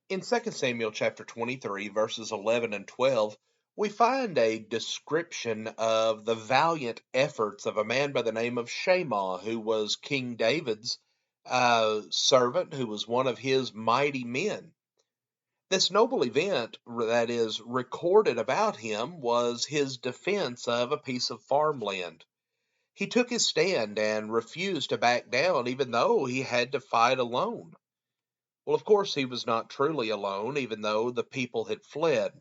In 2 Samuel chapter 23, verses 11 and 12, we find a description of the valiant efforts of a man by the name of Shammah, who was King David's servant, who was one of his mighty men. This noble event that is recorded about him was his defense of a piece of farmland. He took his stand and refused to back down, even though he had to fight alone. Well, of course, he was not truly alone, even though the people had fled.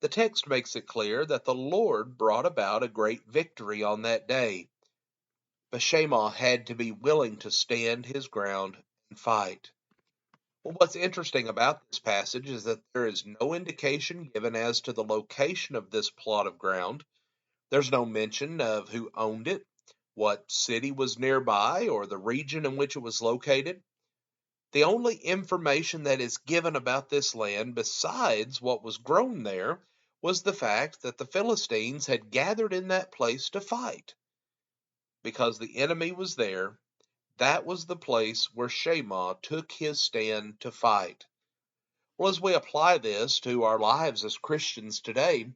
The text makes it clear that the Lord brought about a great victory on that day. But Shammah had to be willing to stand his ground and fight. Well, what's interesting about this passage is that there is no indication given as to the location of this plot of ground. There's no mention of who owned it, what city was nearby, or the region in which it was located. The only information that is given about this land, besides what was grown there, was the fact that the Philistines had gathered in that place to fight. Because the enemy was there, that was the place where Shammah took his stand to fight. Well, as we apply this to our lives as Christians today,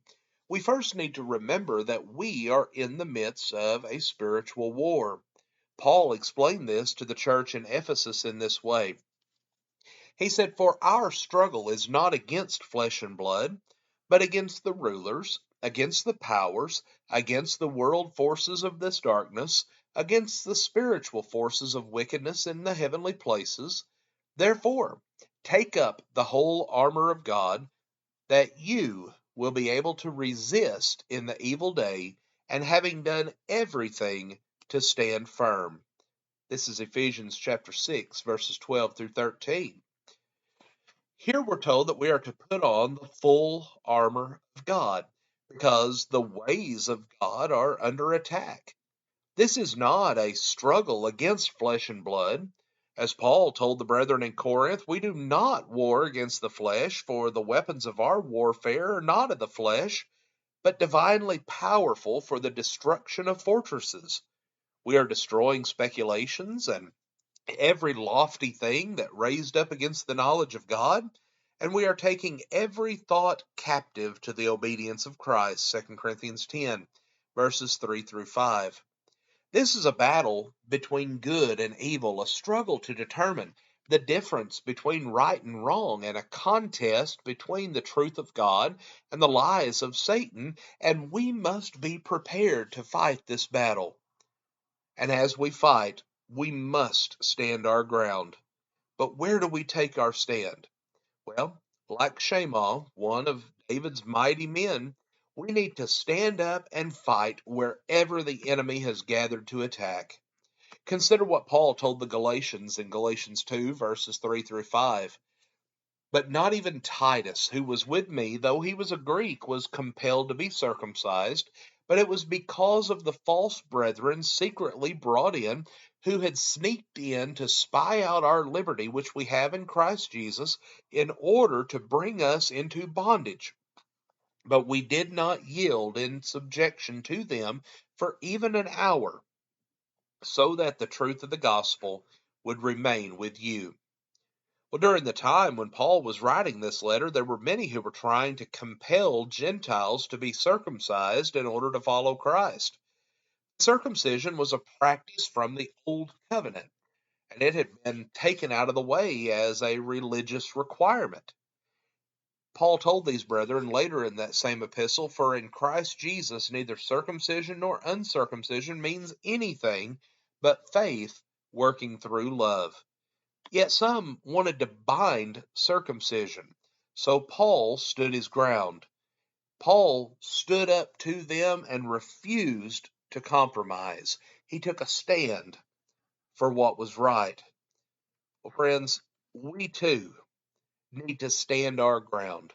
we first need to remember that we are in the midst of a spiritual war. Paul explained this to the church in Ephesus in this way. He said, "For our struggle is not against flesh and blood, but against the rulers, against the powers, against the world forces of this darkness, against the spiritual forces of wickedness in the heavenly places. Therefore, take up the whole armor of God, that you will be able to resist in the evil day, and having done everything, to stand firm." This is Ephesians chapter 6, verses 12 through 13. Here we're told that we are to put on the full armor of God because the ways of God are under attack. This is not a struggle against flesh and blood. As Paul told the brethren in Corinth, we do not war against the flesh, for the weapons of our warfare are not of the flesh, but divinely powerful for the destruction of fortresses. We are destroying speculations and every lofty thing that raised up against the knowledge of God, and we are taking every thought captive to the obedience of Christ, 2 Corinthians 10, verses 3 through 5. This is a battle between good and evil, a struggle to determine the difference between right and wrong, and a contest between the truth of God and the lies of Satan, and we must be prepared to fight this battle. And as we fight, we must stand our ground. But where do we take our stand? Well, like Shammah, one of David's mighty men, we need to stand up and fight wherever the enemy has gathered to attack. Consider what Paul told the Galatians in Galatians 2, verses 3 through 5. "But not even Titus, who was with me, though he was a Greek, was compelled to be circumcised, but it was because of the false brethren secretly brought in, who had sneaked in to spy out our liberty which we have in Christ Jesus, in order to bring us into bondage. But we did not yield in subjection to them for even an hour, so that the truth of the gospel would remain with you." Well, during the time when Paul was writing this letter, there were many who were trying to compel Gentiles to be circumcised in order to follow Christ. Circumcision was a practice from the Old Covenant, and it had been taken out of the way as a religious requirement. Paul told these brethren later in that same epistle, "For in Christ Jesus neither circumcision nor uncircumcision means anything but faith working through love." Yet some wanted to bind circumcision, so Paul stood his ground. Paul stood up to them and refused to compromise. He took a stand for what was right. Well, friends, we too need to stand our ground.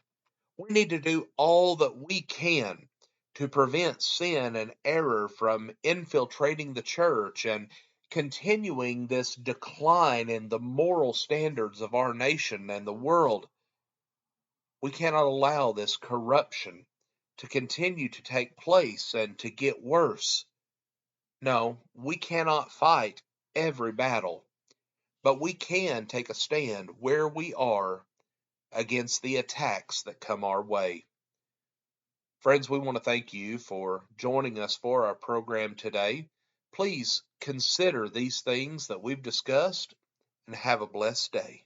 We need to do all that we can to prevent sin and error from infiltrating the church and continuing this decline in the moral standards of our nation and the world. We cannot allow this corruption to continue to take place and to get worse. No, we cannot fight every battle, but we can take a stand where we are against the attacks that come our way. Friends, we want to thank you for joining us for our program today. Please consider these things that we've discussed and have a blessed day.